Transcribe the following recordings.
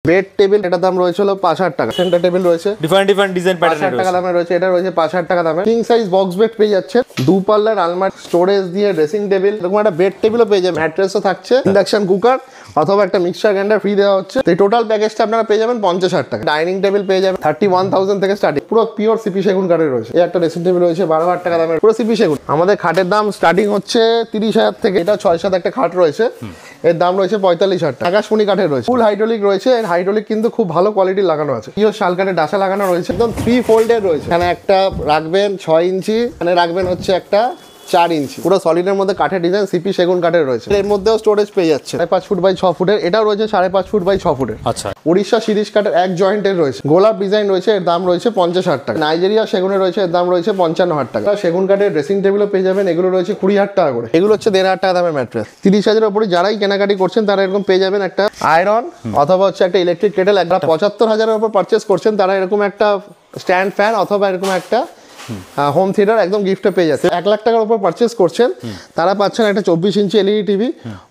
Bed table, এটার দাম রয়েছে হলো 5,000 টাকা। সেন্টার টেবিল রয়েছে ডিফারেন্ট ডিজাইন প্যাটার্ন 5,000 টাকা দামে রয়েছে। এটা রয়েছে 5,000 টাকা দামে। কিং সাইজ বক্স বেড পেয়ে যাচ্ছে, 2 পাল্লার আলমারি, স্টোরেজ দিয়ে ড্রেসিং টেবিল, এরকম একটা বেড টেবিলও পেয়ে যাবে। ম্যাট্রেসও থাকছে, ইন্ডাকশন কুকার অথবা একটা মিক্সার গ্রাইন্ডার ফ্রি দেওয়া হচ্ছে। এই টোটাল প্যাকেজটা আপনারা পেয়ে যাবেন 50,000 টাকা। ডাইনিং টেবিল পেয়ে যাবেন 31,000 থেকে স্টার্টিং, পুরো পিওর সিপি সেগুন কাঠের রয়েছে। এই একটা ড্রেসিং টেবিল রয়েছে 12,000 টাকা দামের, পুরো সিপি সেগুন। আমাদের খাটের দাম স্টার্টিং হচ্ছে 30,000 থেকে। এটা 6-7 একটা খাট রয়েছে, এর দাম রয়েছে 45,000 টাকা। আকাশমণি কাঠের রয়েছে, ফুল হাইড্রোলিক রয়েছে। এর হাইড্রোলিক কিন্তু খুব ভালো কোয়ালিটির লাগানো আছে। পিওর শাল কাঠের ডাসা লাগানো রয়েছে, একদম 3 ফোল্ডের রয়েছে। এখানে একটা রাখবেন 6 ইঞ্চি, এখানে রাখবেন হচ্ছে একটা 4 ইঞ্চি, পুরো সলিডের মধ্যে কাঠের ডিজাইন, সিপি সেগুন কাঠের রয়েছে। এর মধ্যেও স্টোরেজ পেয়ে যাচ্ছে 5.5 ফুট বাই 6 ফুটের। এটাও রয়েছে 5.5 ফুট বাই 6 ফুটের। আচ্ছা, উড়িষ্যা শিরিষ কাঠের এক জয়েন্টের রয়েছে, গোলাপ ডিজাইন রয়েছে, এর দাম রয়েছে 50,000 টাকা। নাইজেরিয়া সেগুনের রয়েছে, এর দাম রয়েছে 55,000 টাকা। সেগুন কাঠের ড্রেসিং টেবিলও পেয়ে যাবেন, এগুলো রয়েছে 20,000 টাকা করে। এগুলো হচ্ছে 1,500 টাকা দামের ম্যাট্রেস। 30,000 এর উপরে যারাই কেনাকাটি করছেন তারা এরকম পেয়ে যাবেন একটা আয়রন অথবা হচ্ছে একটা ইলেকট্রিক কেটেল। একটা 75,000 এর উপর পারচেস করছেন তারা এরকম একটা স্ট্যান্ড ফ্যান অথবা এরকম একটা হোম থিয়েটার একদম গিফটে পেয়ে যাচ্ছে। 1 লাখ টাকার উপর পারচেস করছেন তারা পাচ্ছেন একটা 24 ইঞ্চি এলইডি টিভি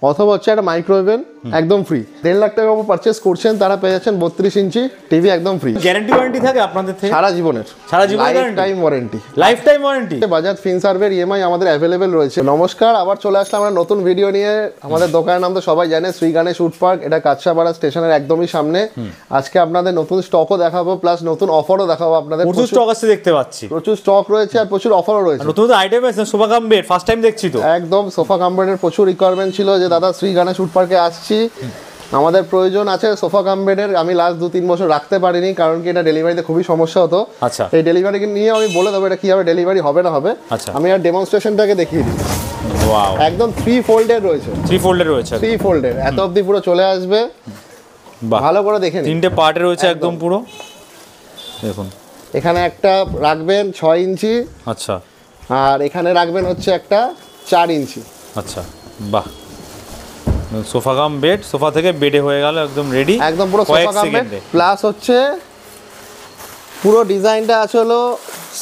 অথবা হচ্ছে একটা মাইক্রোওভেন একদম ফ্রি। 1.5 লাখ টাকার উপর পারচেস করছেন তারা পেয়ে যাচ্ছেন 32 ইঞ্চি টিভি একদম ফ্রি। গ্যারান্টি ওয়ারেন্টি থাকে আপনাদের থেকে সারা জীবনের, life time warranty. Life time warranty. Bajaj ফিনসার্ভের ইএমআই আমাদের অ্যাভেলেবেল রয়েছে। নমস্কার, আবার চলে আসলাম আমরা নতুন ভিডিও নিয়ে। আমাদের দোকানের নাম তো সবাই জানে, শ্রী গণেশ উড পার্ক। এটা কাঁচরাপাড়া স্টেশনের একদমই সামনে। আজকে আপনাদের নতুন স্টকও দেখাবো, প্লাস নতুন অফারও দেখাবো আপনাদের। প্রচুর স্টক আছে দেখতে পাচ্ছি, প্রচুর স্টক রয়েছে আর প্রচুর অফারও রয়েছে। নতুন আইটেম আছে, sofa cum bed first time দেখছি তো। একদম সোফা কাম বেডের প্রচুর রিকোয়ারমেন্ট ছিল যে দাদা শ্রী গণেশ উড পার্কে আসছি, আমাদের প্রয়োজন আছে সোফা কাম বেডের। আমি লাস্ট 2-3 বছর রাখতে পারিনি, কারণ কি এটা ডেলিভারিতে খুবই সমস্যা হতো। আচ্ছা, এই ডেলিভারি নিয়ে আমি বলে দেবো এটা কিভাবে ডেলিভারি হবে না হবে। আচ্ছা, আমি আর ডেমনস্ট্রেশনটাকে দেখিয়ে দিই। ওয়াও, একদম 3 ফোল্ডের রয়েছে, 3 ফোল্ডের রয়েছে, 3 ফোল্ডের। এত অবধি পুরো চলে আসবে, ভালো করে দেখে নিন। 3টে পার্টে রয়েছে একদম পুরো। দেখুন এখানে একটা রাখবেন 6 ইঞ্চি, আচ্ছা, আর এখানে রাখবেন হচ্ছে একটা 4 ইঞ্চি। আচ্ছা, বাহ। সোফা কাম বেড, সোফা থেকে বেডে হয়ে গেল একদম রেডি, একদম পুরো সোফা কাম বেড। প্লাস হচ্ছে পুরো ডিজাইনটা আছে হলো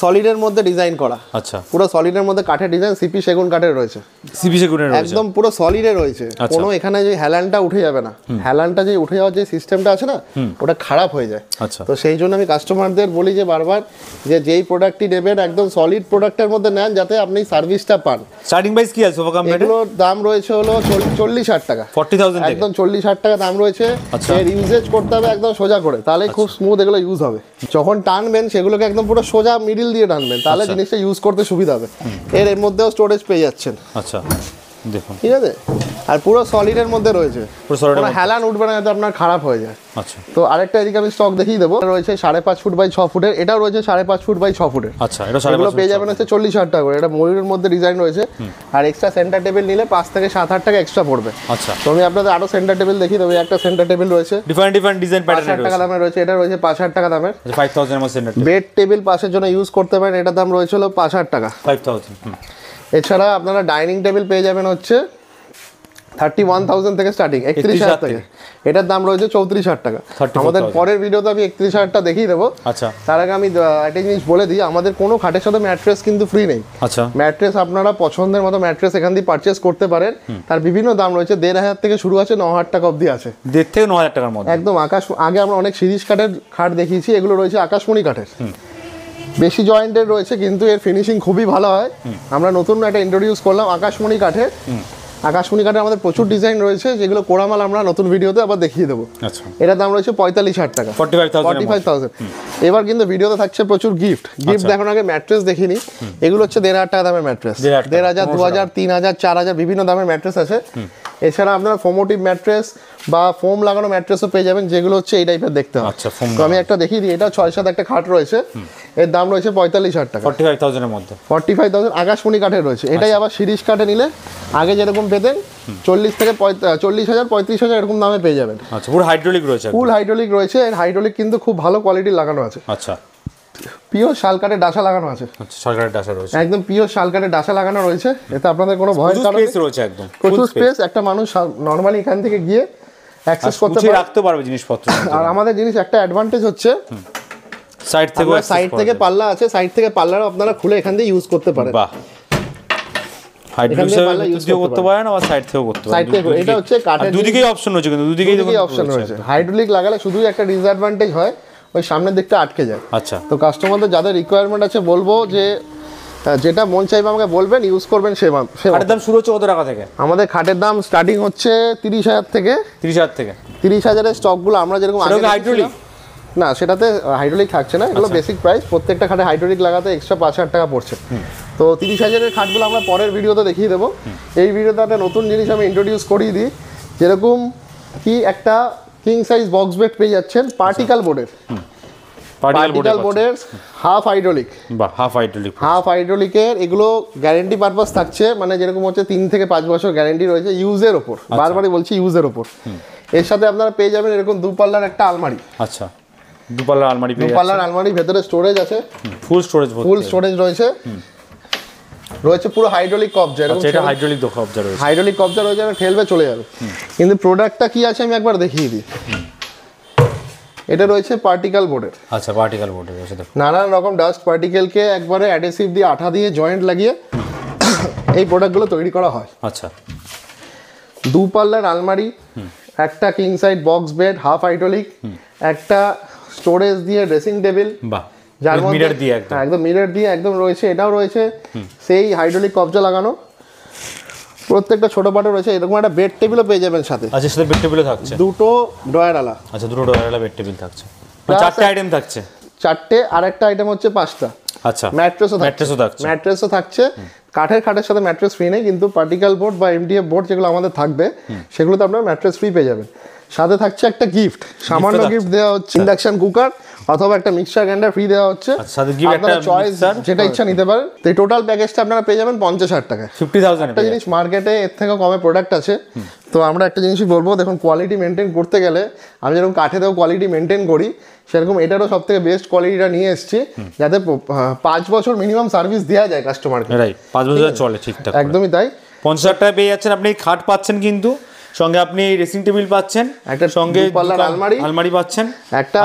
সলিডের মধ্যে ডিজাইন করা। আচ্ছা, পুরো সলিডের মধ্যে কাঠের ডিজাইন, সিপি সেগুন কাঠের রয়েছে, সিপি সেগুনের রয়েছে, একদম পুরো সলিডে রয়েছে। কোনো এখানে যে হেলানটা উঠে যাবে না, হেলানটা যে উঠে যাওয়ার যে সিস্টেমটা আছে না, ওটা খারাপ হয়ে যায়। আচ্ছা, তো সেই জন্য আমি কাস্টমারদের বলি যে বারবার যে যেই প্রোডাক্টটি নেবেন একদম সলিড প্রোডাক্টের মধ্যে নেন, যাতে আপনি সার্ভিসটা পান। স্টার্টিং প্রাইস কি আছে সোফা কাম বেডের? এগুলোর দাম রয়েছে হলো 40,000 টাকা, 40,000 একদম 40,000 টাকা দাম রয়েছে। এর ইউজেজ করতে হবে একদম সোজা করে, তাহলে খুব স্মুথ এগুলো ইউজ হবে। যখন টানবেন সেগুলোকে একদম পুরো সোজা মিডিল দিয়ে টানবেন, তাহলে জিনিসটা ইউজ করতে সুবিধা হবে। এর মধ্যেও স্টোরেজ পেয়ে যাচ্ছেন। আচ্ছা, দেখুন, ঠিক আছে। আর পুরো সলিডের মধ্যে রয়েছে, কোনো হেলান উঠবে না যাতে আপনার খারাপ হয়ে যায়। আচ্ছা, তো আরেকটা এদিকে আমি স্টক দেখিয়ে দেবো। রয়েছে 5.5 ফুট বাই 6 ফুটের, এটাও রয়েছে 5.5 ফুট বাই 6 ফুটের। আচ্ছা, এটা এগুলো পেয়ে যাবেন হচ্ছে 40,000 টাকা করে। এটা ময়ূরের মধ্যে ডিজাইন রয়েছে, আর এক্সট্রা সেন্টার টেবিল নিলে 5 থেকে 7,000 টাকা এক্সট্রা পড়বে। আচ্ছা, তো আমি আপনাদের আরো সেন্টার টেবিল দেখিয়ে দেবো। একটা সেন্টার টেবিল রয়েছে ডিফারেন্ট ডিজাইন প্যাটার্ন 5,000 টাকা দামের রয়েছে। এটা রয়েছে 5,000 টাকা দামের, 5,000 এর সেন্টার বেড টেবিল পাশের জন্য ইউজ করতে পারেন। এটার দাম রয়েছে হলো 5,000 টাকা, 5,000। এছাড়া আপনারা ডাইনিং টেবিল পেয়ে যাবেন হচ্ছে 31,000 থেকে স্টার্টিং, 31,000 থেকে। এটার দাম রয়েছে 34,000 টাকা। আমাদের পরের ভিডিওতে আমি 31,000টা দেখিয়ে দেবো। আচ্ছা, তার আগে আমি একটা জিনিস বলে দিই, আমাদের কোনো খাটের সাথে ম্যাট্রেস কিন্তু ফ্রি নেই। আচ্ছা, ম্যাট্রেস আপনারা পছন্দের মতো ম্যাট্রেস এখান দিয়ে পারচেস করতে পারেন। তার বিভিন্ন দাম রয়েছে, 1,500 থেকে শুরু আছে, 9,000 টাকা অবধি আছে। 1,500 থেকে 9,000 টাকার মধ্যে একদম আগে আমরা অনেক সিরিজ কাঠের খাট দেখিয়েছি, এগুলো রয়েছে আকাশমণি কাঠের, বেশি জয়েন্টের রয়েছে, কিন্তু এর ফিনিশিং খুবই ভালো হয়। আমরা নতুন একটা ইন্ট্রোডিউস করলাম আকাশমণি কাঠের। আকাশমণি কাঠের আমাদের প্রচুর ডিজাইন রয়েছে, যেগুলো কোরামাল আমরা নতুন ভিডিওতে আবার দেখিয়ে দেবো। আচ্ছা, এটার দাম রয়েছে 45,000 টাকা, 45,000। এবার কিন্তু ভিডিওতে থাকছে প্রচুর গিফট দেখানোর আগে ম্যাট্রেস দেখিনি। এগুলো হচ্ছে 1,500 টাকা দামের ম্যাট্রেস, 1,500, 2,000, 3,000, 4,000 বিভিন্ন দামের ম্যাট্রেস আছে। এছাড়া আপনারা ফোমোটিভ ম্যাট্রেস বা ফোম লাগানো ম্যাট্রেসও পেয়ে যাবেন, যেগুলো হচ্ছে এই টাইপের দেখতে হয়। আচ্ছা, তো আমি একটা দেখিয়ে দিই। এটা 6-7 একটা খাট রয়েছে, এর দাম রয়েছে 45,000 টাকা, 45,000 এর মধ্যে। 45,000 আকাশমণি কাঠের রয়েছে। এটাই আবার সিরিজ কাঠে নিলে আগে যেরকম পেতেন 40 থেকে 40,000, 35,000 এরকম দামে পেয়ে যাবেন। আচ্ছা, পুরো হাইড্রোলিক রয়েছে, ফুল হাইড্রোলিক রয়েছে। এর হাইড্রোলিক কিন্তু খুব ভালো কোয়ালিটির লাগানো আছে। আচ্ছা, পিওর শাল কাঠের ডাসা লাগানো আছে। আচ্ছা, সরকারের ডাসা রয়েছে, একদম পিওর শাল কাঠের ডাসা লাগানো রয়েছে। এতে আপনাদের কোনো ভয় কারণ স্পেস রয়েছে, একদম প্রচুর স্পেস। একটা মানুষ নরমালি এখান থেকে গিয়ে অ্যাক্সেস করতে পারবে, রাখতে পারবে জিনিসপত্র। আর আমাদের জিনিস একটা অ্যাডভান্টেজ হচ্ছে সাইড থেকে পাল্লা আছে, সাইড থেকে পাল্লাটা আপনারা খুলে এখান দিয়ে ইউজ করতে পারেন। বাহ, হাইড্রোলিক করতে পারেন আবার সাইড থেকেও করতে পারেন। এটা হচ্ছে কাঠের, দুদিকেই অপশন রয়েছে, কিন্তু দুদিকেই অপশন রয়েছে। হাইড্রোলিক লাগালে শুধুই একটা ডিসঅ্যাডভান্টেজ হয়, ওই সামনের দিকটা আটকে যায়। আচ্ছা, তো কাস্টমারদের যাদের রিকোয়ারমেন্ট আছে বলবো যে যেটা মন চাইবে আমাকে বলবেন, ইউজ করবেন সেভাবে। খাটের দাম শুরু হচ্ছে কত টাকা থেকে? আমাদের খাটের দাম স্টার্টিং হচ্ছে 30,000 থেকে। 30,000 থেকে? 30,000 এর স্টকগুলো আমরা যেরকম হাইড্রোলিক না, সেটাতে হাইড্রোলিক থাকছে না, এগুলো বেসিক প্রাইস। প্রত্যেকটা খাটে হাইড্রোলিক লাগাতে এক্সট্রা 5,000 টাকা পড়ছে। তো 30,000 এর খাটগুলো আমরা পরের ভিডিওতে দেখিয়ে দেবো। এই ভিডিওতে একটা নতুন জিনিস আমি ইন্ট্রোডিউস করিয়ে দিই, যেরকম কি একটা কিং সাইজ বক্স বেড পেয়ে যাচ্ছেন পার্টিকেল বোর্ডের। পার্টিকেল বোর্ডের হাফ হাইড্রোলিক বা হাফ হাইড্রোলিকের এগুলো গ্যারেন্টি পারপাস থাকছে, মানে যেরকম হচ্ছে 3 থেকে 5 বছর গ্যারেন্টি রয়েছে ইউজের ওপর। বারবারই বলছি ইউজের ওপর। এর সাথে আপনারা পেয়ে যাবেন এরকম 2 পাল্লার একটা আলমারি। আচ্ছা, 2 পাল্লার আলমারি পেয়ে যাচ্ছেন। 2 পাল্লার আলমারি, ভেতরে স্টোরেজ আছে, ফুল স্টোরেজ রয়েছে। রয়েছে পুরো হাইড্রোলিক কবজা। আচ্ছা, এটা হাইড্রোলিক কবজা রয়েছে। হাইড্রোলিক কবজা রয়েছে, আর ঠেলবে চলে যাবে। কিন্তু প্রোডাক্টটা কি আছে আমি একবার দেখিয়ে দিই। এটা রয়েছে পার্টিকেল বোর্ডের। আচ্ছা, পার্টিকেল বোর্ডের রয়েছে। দেখো নানান রকম ডাস্ট পার্টিকেলকে একবারে অ্যাডহেসিভ দিয়ে আঠা দিয়ে জয়েন্ট লাগিয়ে এই প্রোডাক্টগুলো তৈরি করা হয়। আচ্ছা, 2 পাল্লার আলমারি, একটা king side box bed half hydraulic, একটা স্টোরেজ দিয়ে ড্রেসিং টেবিল, বাহ, যার মধ্যে মিরর দিয়ে একদম মিরর দিয়ে একদম রয়েছে। এটাও রয়েছে সেই হাইড্রোলিক কবজা লাগানো। প্রত্যেকটা ছোট পাটে রয়েছে। এরকম একটা বেড টেবিলও পেয়ে যাবেন সাথে। আচ্ছা, সাথে বেড টেবিলও থাকছে, 2টো ড্রয়ার আলা। আচ্ছা, 2টো ড্রয়ার আলা বেড টেবিল থাকছে, 4টে আইটেম থাকছে। 4টে, আর একটা আইটেম হচ্ছে 5টা। আচ্ছা, ম্যাট্রেসও থাকছে। কাঠের খাটের সাথে ম্যাট্রেস ফ্রি নেই, কিন্তু পার্টিকেল বোর্ড বা এমডিএফ বোর্ড যেগুলো আমাদের থাকবে সেগুলোতে আপনারা ম্যাট্রেস ফ্রি পেয়ে যাবেন। সাথে থাকছে একটা গিফট, সামান্য গিফট দেওয়া হচ্ছে, ইন্ডাকশন কুকার অথবা একটা মিক্সার গ্রাইন্ডার ফ্রি দেওয়া হচ্ছে। আপনারা চয়েস যেটা ইচ্ছা নিতে পারেন। তো এই টোটাল প্যাকেজটা আপনারা পেয়ে যাবেন 50,000 টাকায়। 50,000। একটা জিনিস মার্কেটে এর থেকে কমে প্রোডাক্ট আছে। তো আমরা একটা জিনিসই বলবো, দেখুন কোয়ালিটি মেনটেন করতে গেলে আমি যেরকম কাঠেতেও কোয়ালিটি মেনটেন করি, সেরকম এটারও সব থেকে বেস্ট কোয়ালিটিটা নিয়ে এসেছি, যাতে 5 বছর মিনিমাম সার্ভিস দেওয়া যায় কাস্টমারকে। 5 বছর চলে ঠিকঠাক। একদমই তাই। 50,000 টাকায় পেয়ে যাচ্ছেন আপনি খাট পাচ্ছেন, কিন্তু সঙ্গে আপনি ড্রেসিং টেবিল পাচ্ছেন, একটা সঙ্গে 2 পাল্লার আলমারি পাচ্ছেন, একটা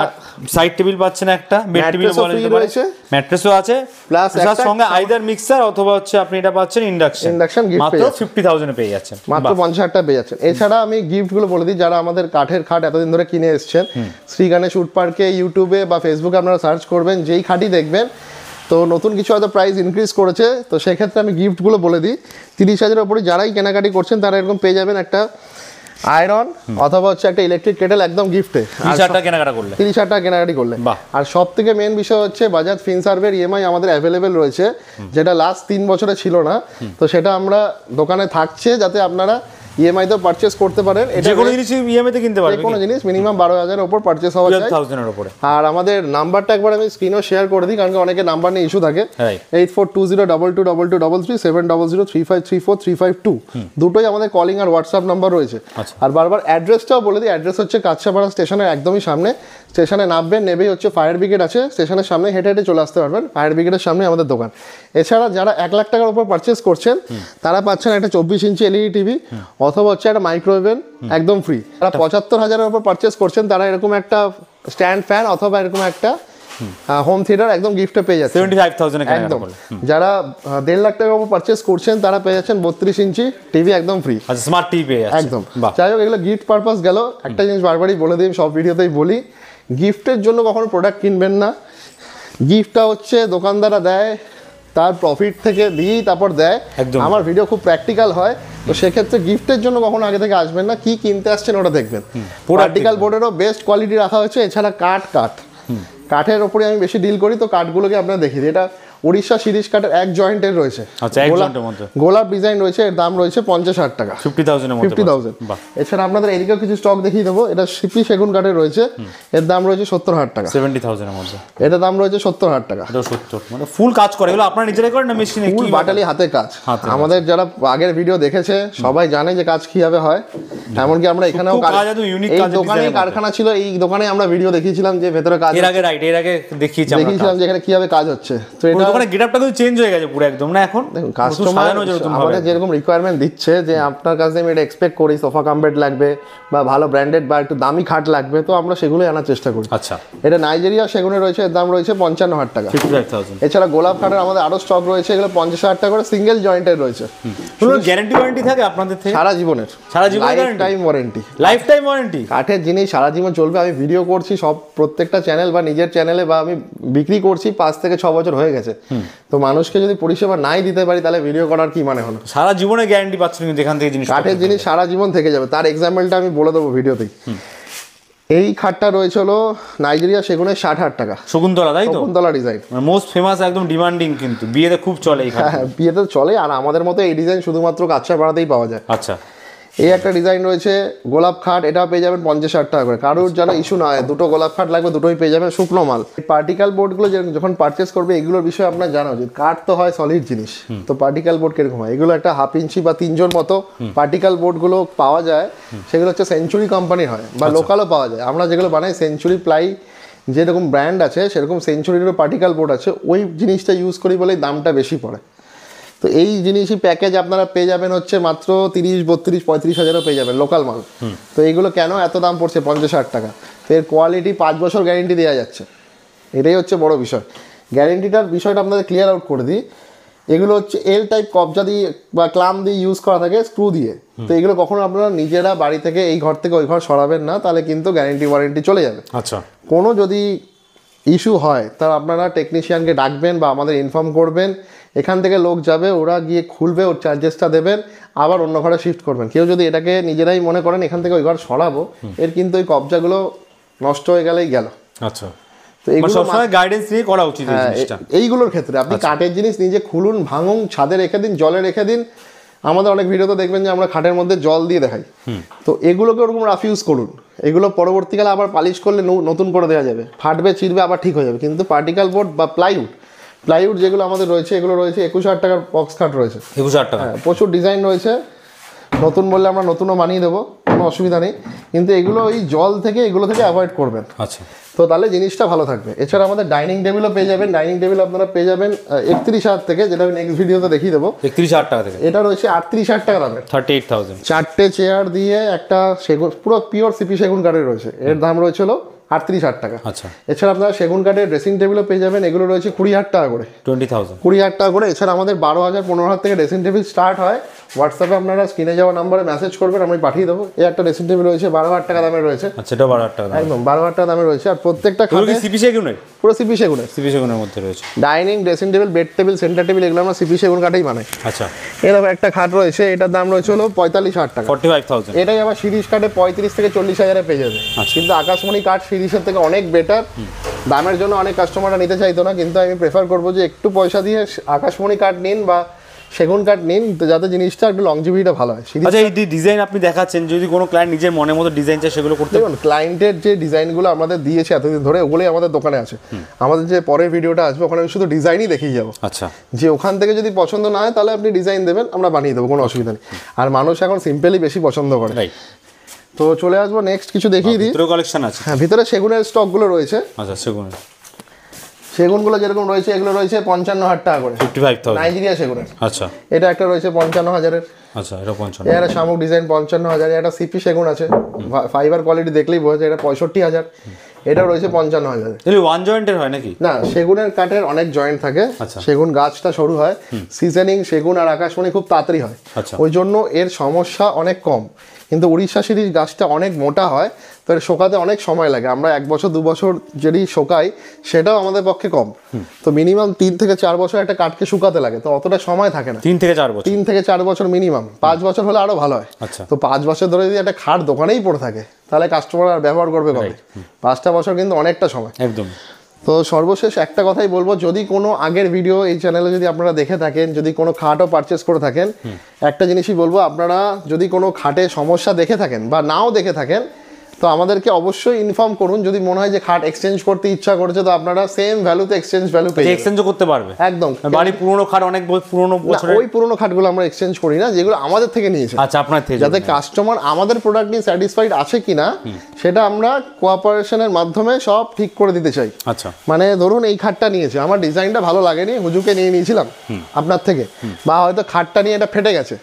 সাইড টেবিল পাচ্ছেন, একটা বেড টেবিল রয়েছে, ম্যাট্রেসও আছে, প্লাস সঙ্গে আইদার মিক্সার অথবা হচ্ছে আপনি এটা পাচ্ছেন ইন্ডাকশন গিফট। মাত্র 50,000 এ পেয়ে যাচ্ছেন, মাত্র 50,000 টাকা পেয়ে যাচ্ছেন। এছাড়া আমি গিফট গুলো বলে দিই, যারা আমাদের কাঠের খাট এতদিন ধরে কিনে এসেছেন, শ্রী গণেশ উড পার্কে ইউটিউবে বা ফেসবুকে আপনারা সার্চ করবেন, যেই খাটই দেখবেন তো নতুন কিছু হয়তো প্রাইস ইনক্রিজ করেছে। তো সেক্ষেত্রে আমি গিফটগুলো বলে দিই। 30,000-এর উপরে যারাই কেনাকাটি করছেন তারা এরকম পেয়ে যাবেন একটা আয়রন অথবা হচ্ছে একটা ইলেকট্রিক কেটেল একদম গিফটে। 30,000 টাকা কেনাকাটা করলে, 30,000 টাকা কেনাকাটি করলে। আর সব থেকে মেন বিষয় হচ্ছে বাজাজ ফিনসার্ভের ইএমআই আমাদের অ্যাভেলেবেল রয়েছে, যেটা লাস্ট 3 বছরে ছিল না। তো সেটা আমরা দোকানে থাকছে, যাতে আপনারা ইএমআই তে পারচেজ করতে পারেন। যে কোনো জিনিস ইএমআই তে কিনতে পারবেন, যে কোনো জিনিস মিনিমাম 12,000 এর উপর পারচেজ হওয়া যায়, 12,000 এর উপরে। আর আমাদের নাম্বারটা একবার আমি স্ক্রিনও শেয়ার করে দিই, কারণ অনেকে নাম্বার নিয়ে ইস্যু থাকে। 8420222233 7003533435 দুটোই আমাদের কলিং আর হোয়াটসঅ্যাপ নাম্বার রয়েছে। আর বারবার অ্যাড্রেসটাও বলে দিই, অ্যাড্রেস হচ্ছে কাছাপাড়া স্টেশনের একদমই সামনে। স্টেশনে নামবেন, নেবেই হচ্ছে ফায়ার ব্রিগেড আছে, স্টেশনের সামনে হেঁটে হেঁটে চলে আসতে পারবেন। ফায়ার ব্রিগেডের সামনে আমাদের দোকান। এছাড়া যারা 1 লাখ টাকার উপর পারচেস করছেন তারা পাচ্ছেন একটা 24 ইঞ্চি এলইডি টিভি অথবা হচ্ছে একটা মাইক্রোওভেন একদম ফ্রি। যারা 75,000-এর উপর পারচেস করছেন তারা এরকম একটা স্ট্যান্ড ফ্যান অথবা এরকম একটা হোম থিয়েটার একদম গিফটে পেয়ে যাচ্ছে 75,000 এ একদম। যারা 1.5 লাখ টাকার উপর পারচেস করছেন তারা পেয়ে যাচ্ছেন 32 ইঞ্চি টিভি একদম ফ্রি। আচ্ছা, স্মার্ট টিভি পেয়ে যাচ্ছেন একদম। যাই হোক, এগুলো গিফট পারপাস গেল। একটা জিনিস বারবারই বলে দিই, সব ভিডিওতেই বলি, গিফটের জন্য কখনো প্রোডাক্ট কিনবেন না। গিফটটা হচ্ছে দোকানদাররা দেয়, তার প্রফিট থেকে দিয়েই তারপর দেয়। আমার ভিডিও খুব প্র্যাকটিক্যাল হয়, তো সেক্ষেত্রে গিফটের জন্য কখনো আগে থেকে আসবেন না, কি কিনতে আসছেন ওটা দেখবেন। পার্টিকেল বোর্ডেরও বেস্ট কোয়ালিটি রাখা হয়েছে। এছাড়া কাঠের ওপরে আমি বেশি ডিল করি, তো কাঠগুলোকে আপনারা দেখিয়ে দিই। এটা উড়িষ্যা সিরিজ কাঠের এক জয়েন্টের রয়েছে, গোলাপ ডিজাইন রয়েছে। এর দাম রয়েছে 50,000 টাকা, 50,000। এছাড়া আপনাদের এদিকেও কিছু স্টক দেখিয়ে দেবো। এটা সিপি সেগুন কাঠের রয়েছে, এর দাম রয়েছে 70,000 টাকা, 70,000 এর মধ্যে। এটার দাম রয়েছে 70,000 টাকা। এটা 70, মানে ফুল কাজ করে। এগুলো আপনারা নিজেরাই করেন না মেশিনে? ফুল বাটালি হাতে কাজ। আমাদের যারা আগের ভিডিও দেখেছে সবাই জানে যে কাজ কিভাবে হয়। এমনকি আমরা এখানেও এই দোকানে কারখানা ছিল, এই দোকানে আমরা ভিডিও দেখিয়েছিলাম যে ভেতরে কাজ, এর আগে দেখিয়েছিলাম যে এখানে কিভাবে কাজ হচ্ছে। তো এটা দোকানের গেটআপটা কিন্তু চেঞ্জ হয়ে গেছে পুরো একদম না এখন। দেখুন কাস্টমার আমাদের যেরকম রিকোয়ারমেন্ট দিচ্ছে যে আপনার কাছে আমি এটা এক্সপেক্ট করি সোফা কাম বেড লাগবে বা ভালো ব্র্যান্ডেড বা একটু দামি খাট লাগবে, তো আমরা সেগুলোই আনার চেষ্টা করি। আচ্ছা, এটা নাইজেরিয়া সেগুনে রয়েছে, এর দাম রয়েছে 55,000 টাকা। 55,000। এছাড়া গোলাপ খাটের আমাদের আরো স্টক রয়েছে, এগুলো 50,000 টাকা করে সিঙ্গেল জয়েন্টের রয়েছে। কোনো গ্যারান্টি ওয়ারেন্টি থাকে আপনাদের থেকে? সারা জীবনের, সারা জীবনের life time warranty. Life time warranty কাঠের জিনিস সারা জীবন চলবে। আমি ভিডিও করছি সব প্রত্যেকটা চ্যানেল বা নিজের চ্যানেলে, বা আমি বিক্রি করছি 5 থেকে 6 বছর হয়ে গেছে। তো মানুষকে যদি পরিষেবা নাই দিতে পারি তাহলে ভিডিও করার কি মানে হলো? সারা জীবনের গ্যারান্টি পাচ্ছেন কিন্তু এখান থেকে জিনিস। কাঠের জিনিস সারা জীবন থেকে যাবে, তার এক্সাম্পলটা আমি বলে দেবো ভিডিওতেই। এই খাটটা রয়েছে হলো নাইজেরিয়া সেগুনের 60,000 টাকা। শকুন্তলা, তাই তো? শকুন্তলা ডিজাইন মোস্ট ফেমাস, একদম ডিমান্ডিং, কিন্তু বিয়েতে খুব চলে এই খাট। হ্যাঁ, বিয়েতে চলে। আর আমাদের মতো এই ডিজাইন শুধুমাত্র কাঁচরাপাড়াতেই পাওয়া যায়। আচ্ছা, এই একটা ডিজাইন রয়েছে গোলাপ খাট, এটা পেয়ে যাবেন 50,000 টাকা করে। কারোর যেন ইস্যু না হয়, দুটো গোলাপ খাট লাগবে, দুটোই পেয়ে যাবেন শুকনো মাল। পার্টিকেল বোর্ডগুলো যখন পারচেস করবে এগুলোর বিষয়ে আপনার জানা উচিত। কাঠ তো হয় সলিড জিনিস, তো পার্টিকেল বোর্ড কিরকম হয়? এগুলো একটা 1/2 ইঞ্চি বা 3 জন মতো পার্টিকেল বোর্ডগুলো পাওয়া যায়, সেগুলো হচ্ছে সেঞ্চুরি কোম্পানির হয় বা লোকালও পাওয়া যায়। আমরা যেগুলো বানাই সেঞ্চুরি প্লাই, যেরকম ব্র্যান্ড আছে সেরকম সেঞ্চুরিরও পার্টিকেল বোর্ড আছে, ওই জিনিসটা ইউজ করি বলেই দামটা বেশি পড়ে। তো এই জিনিসই প্যাকেজ আপনারা পেয়ে যাবেন হচ্ছে মাত্র 30, 32, 35,000 পেয়ে যাবেন লোকাল মাল। তো এইগুলো কেন এত দাম পড়ছে 50,000 টাকা? তো এর কোয়ালিটি 5 বছর গ্যারেন্টি দেওয়া যাচ্ছে, এটাই হচ্ছে বড় বিষয়। গ্যারেন্টিটার বিষয়টা আপনাদের ক্লিয়ার আউট করে দিই। এগুলো হচ্ছে এল টাইপ কবজা দিয়ে বা ক্লাম দিয়ে ইউজ করা থাকে, স্ক্রু দিয়ে। তো এগুলো কখনো আপনারা নিজেরা বাড়ি থেকে এই ঘর থেকে ওই ঘর সরাবেন না, তাহলে কিন্তু গ্যারেন্টি ওয়ারেন্টি চলে যাবে। আচ্ছা, কোনো যদি ইস্যু হয় তাহলে আপনারা টেকনিশিয়ানকে ডাকবেন বা আমাদের ইনফর্ম করবেন, এখান থেকে লোক যাবে, ওরা গিয়ে খুলবে, ওর চার্জেসটা দেবেন, আবার অন্য ঘরে শিফট করবেন। কেউ যদি এটাকে নিজেরাই মনে করেন এখান থেকে ওই ঘর সরাবো, এর কিন্তু ওই কবজাগুলো নষ্ট হয়ে গেলেই গেল। আচ্ছা, তো এইগুলো সবসময় গাইডেন্স নিয়ে করা উচিত এই জিনিসটা। এইগুলোর ক্ষেত্রে আপনি কাঠের জিনিস নিজে খুলুন, ভাঙুন, ছাদে রেখে দিন, জলে রেখে দিন। আমাদের অনেক ভিডিওতে দেখবেন যে আমরা খাটের মধ্যে জল দিয়ে দেখাই। তো এগুলোকে ওরকম রাফ ইউজ করুন, এগুলো পরবর্তীকালে আবার পালিশ করলে নতুন করে দেওয়া যাবে, ফাটবে, ছিঁড়বে, আবার ঠিক হয়ে যাবে। কিন্তু পার্টিকেল বোর্ড বা প্লাইউড যেগুলো আমাদের রয়েছে, এগুলো রয়েছে 21,000 টাকার বক্স খাট রয়েছে। 21,000 টাকা? হ্যাঁ, প্রচুর ডিজাইন রয়েছে, নতুন বললে আমরা নতুনও বানিয়ে দেবো, কোনো অসুবিধা নেই। কিন্তু এগুলো ওই জল থেকে এগুলো থেকে অ্যাভয়েড করবেন। আচ্ছা, তো তাহলে জিনিসটা ভালো থাকবে। এছাড়া আমাদের ডাইনিং টেবিলও পেয়ে যাবেন। ডাইনিং টেবিল আপনারা পেয়ে যাবেন 31,000 থেকে, যেটা আমি নেক্সট ভিডিওতে দেখিয়ে দেবো। 31,000 টাকা থেকে? এটা রয়েছে 38,000 টাকা দামের, 38,000। 4টে চেয়ার দিয়ে একটা সেগুন, পুরো পিওর সিপি সেগুন কাঠের রয়েছে। এর দাম রয়েছে হলো 38,000 টাকা। আচ্ছা, এছাড়া আপনারা সেগুন কাঠের ড্রেসিং টেবিলও পেয়ে যাবেন, এগুলো রয়েছে 20,000 টাকা করে। 20,000 টাকা করে। এছাড়া আমাদের 12,000, 15,000 থেকে ড্রেসিং টেবিল স্টার্ট হয়। হোয়াটসঅ্যাপে আপনারা স্ক্রিনে যাওয়া নাম্বারে মেসেজ করবেন, আমি পাঠিয়ে দেবো। এই একটা ড্রেসিং টেবিল রয়েছে 12,000 টাকা দামের রয়েছে। আচ্ছা, এটা 12,000 টাকা? একদম 12,000 টাকা দামের রয়েছে। আর প্রত্যেকটা খাটে সিপি সেগুনের, পুরো সিপি সেগুনের, মধ্যে রয়েছে। Dining, dressing table, bed table, centre table, এগুলো আমরা সিপি সেগুন কাঠেই বানাই। আচ্ছা, এরকম একটা খাট রয়েছে, এটার দাম রয়েছে হলো 45,000 টাকা। 45,000। এটাই আবার শিরিষ কাঠে 35 থেকে 40,000 পেয়ে যাবে। কিন্তু আকাশমণি কাঠ শিরিষের থেকে অনেক বেটার। দামের জন্য অনেক কাস্টমাররা নিতে চাইতো না, কিন্তু আমি প্রেফার করবো যে একটু পয়সা দিয়ে আকাশমণি কাঠ নিন বা সেগুন কাঠ নিন, যাতে জিনিসটা একটু লংজিভিটিটা ভালো হয়। আচ্ছা, এই ডিজাইন আপনি দেখাচ্ছেন, যদি কোনো ক্লায়েন্ট নিজের মনের মতো ডিজাইন চায় সেগুলো করতে পারবেন। ক্লায়েন্টের যে ডিজাইনগুলো আমাদের দিয়েছে এতদিন ধরে, ওগুলোই আমাদের দোকানে আছে। আমাদের যে পরের ভিডিওটা আসবে ওখানে আমি শুধু ডিজাইনই দেখিয়ে যাবো। আচ্ছা, যে ওখান থেকে যদি পছন্দ না হয় তাহলে আপনি ডিজাইন দেবেন, আমরা বানিয়ে দেবো, কোনো অসুবিধা নেই। আর মানুষ এখন সিম্পলি বেশি পছন্দ করে। তো চলে আসবো নেক্সট কিছু দেখিয়ে দিই। ভিতরে কালেকশন আছে? হ্যাঁ, ভিতরে সেগুনের স্টকগুলো রয়েছে। আচ্ছা, সেগুনগুলো যেরকম রয়েছে, এগুলো রয়েছে 55,000 টাকা করে। 55,000 নাইজেরিয়া সেগুনের। আচ্ছা, এটা একটা রয়েছে 55,000-এর। আচ্ছা, এটা 55। এটা শামুক ডিজাইন 55,000। এটা সিপি সেগুন আছে, ফাইবার কোয়ালিটি দেখলেই বোঝা যায়। এটা 65,000। এটা রয়েছে 55,000। এগুলো ওয়ান জয়েন্টের হয় নাকি? না, সেগুনের কাঠের অনেক জয়েন্ট থাকে। সেগুন গাছটা সরু হয়, সিজনিং সেগুন আর আকাশমণি খুব তাড়াতাড়ি হয়, ওই জন্য এর সমস্যা অনেক কম। কিন্তু উড়িষ্যা সিরিজ গাছটা অনেক মোটা হয়, তো এর শোকাতে অনেক সময় লাগে। আমরা 1 বছর 2 বছর যদি শোকাই সেটাও আমাদের পক্ষে কম। তো মিনিমাম 3 থেকে 4 বছর একটা কাঠকে শুকাতে লাগে, তো অতটা সময় থাকে না। 3 থেকে 4 বছর? 3 থেকে 4 বছর মিনিমাম। 5 বছর হলে আরো ভালো হয়। তো 5 বছর ধরে যদি একটা খাট দোকানেই পড়ে থাকে তাহলে কাস্টমার আর ব্যবহার করবে কবে? 5টা বছর কিন্তু অনেকটা সময়। একদম। তো সর্বশেষ একটা কথাই বলবো, যদি কোনো আগের ভিডিও এই চ্যানেলে যদি আপনারা দেখে থাকেন, যদি কোনো খাটও পারচেস করে থাকেন, একটা জিনিসই বলবো, আপনারা যদি কোনো খাটে সমস্যা দেখে থাকেন বা নাও দেখে থাকেন, তো আমাদেরকে অবশ্যই ইনফর্ম করুন যদি মনে হয় যে খাট এক্সচেঞ্জ করতে ইচ্ছা করছে, তো আপনারা সেম ভ্যালুতে এক্সচেঞ্জ ভ্যালু পেয়ে এক্সচেঞ্জও করতে পারবে একদম। বাড়ি পুরনো খাট, অনেক পুরনো বছরের, ওই পুরনো খাটগুলো আমরা এক্সচেঞ্জ করি না, যেগুলো আমাদের থেকে নিয়েছে। আচ্ছা, আপনার থেকে, যাতে কাস্টমার আমাদের প্রোডাক্ট নিয়ে স্যাটিসফাইড আছে কিনা সেটা আমরা কোঅপারেশনের মাধ্যমে সব ঠিক করে দিতে চাই। আচ্ছা, মানে ধরুন এই খাটটা নিয়েছে, আমার ডিজাইনটা ভালো লাগেনি, হুজুকে নিয়ে নিয়েছিলাম আপনার থেকে, বা হয়তো খাটটা নিয়ে এটা ফেটে গেছে,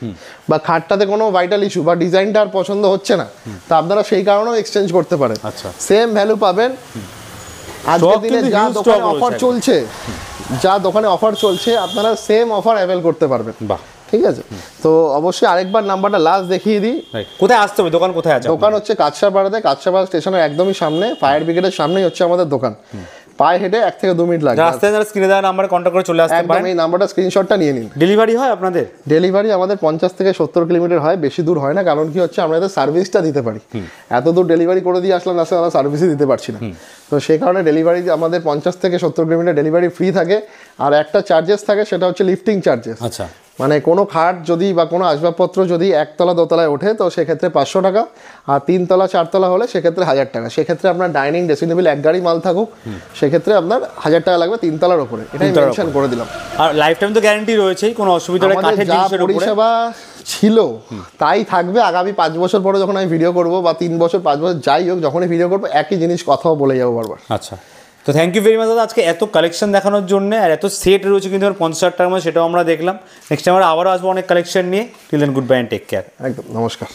বা খাটটাতে কোনো ভাইটাল ইস্যু বা ডিজাইনটা আর পছন্দ হচ্ছে না, তো আপনারা সেই কারণেও এক্সচেঞ্জ করতে পারেন। আচ্ছা, সেম ভ্যালু পাবেন। আজকের দিনে যা দোকানে অফার চলছে, আপনারা সেম অফার অ্যাভেল করতে পারবেন। বাহ, ঠিক আছে। তো অবশ্যই আরেকবার নাম্বারটা লাস্ট দেখিয়ে দিই। কোথায় আসতে হবে, দোকান কোথায় আছে? দোকান হচ্ছে কাছড়াপাড়াতে, কাছড়াপাড়া স্টেশনের একদমই সামনে, ফায়ার ব্রিগেডের সামনেই হচ্ছে আমাদের দোকান। পায়ে হেঁটে 1 থেকে 2 মিনিট লাগবে। রাস্তায় যারা স্ক্রিনে দেওয়া নাম্বারে কন্ট্যাক্ট করে চলে আসতে পারেন। এই নাম্বারটা স্ক্রিনশটটা নিয়ে নিন। ডেলিভারি হয় আপনাদের? ডেলিভারি আমাদের 50 থেকে 70 কিলোমিটার হয়, বেশি দূর হয় না, কারণ কি হচ্ছে আমরা এদের সার্ভিসটা দিতে পারি। এত দূর ডেলিভারি করে দিয়ে আসলাম, আসলে আমরা সার্ভিসই দিতে পারছি না, তো সেই কারণে ডেলিভারি আমাদের 50 থেকে 70 কিলোমিটার ডেলিভারি ফ্রি থাকে। আর একটা চার্জেস থাকে, সেটা হচ্ছে লিফটিং চার্জেস। আচ্ছা, মানে কোনো খাট যদি বা কোনো আসবাবপত্র যদি 1 তলা 2 তলায় ওঠে, তো সেক্ষেত্রে 500 টাকা, আর 3 তলা 4 তলা হলে সেক্ষেত্রে 1000 টাকা। সেক্ষেত্রে আপনার ডাইনিং ড্রেসিং টেবিল 1 গাড়ি মাল থাকুক, সেক্ষেত্রে আপনার 1000 টাকা লাগবে 3 তলার উপরে। এটাই মেনশন করে দিলাম। আর লাইফ টাইম তো গ্যারান্টি রয়েছেই, কোনো অসুবিধা নেই। কাঠের জিনিসের উপরে পরিষেবা ছিল তাই থাকবে আগামী 5 বছর পরে, যখন আমি ভিডিও করব, বা 3 বছর 5 বছর যাই হোক, যখনই ভিডিও করবো একই জিনিস কথাও বলে যাবো বারবার। আচ্ছা, তো থ্যাংক ইউ ভেরি মাচ দাদা, আজকে এত কালেকশন দেখানোর জন্য। আর এত সেট রয়েছে কিন্তু 50,000 টাকার মধ্যে, সেটাও আমরা দেখলাম। নেক্সট টাইম আমরা আবারও আসবো অনেক কালেকশন নিয়ে। Till then, good bye and take care. একদম, নমস্কার।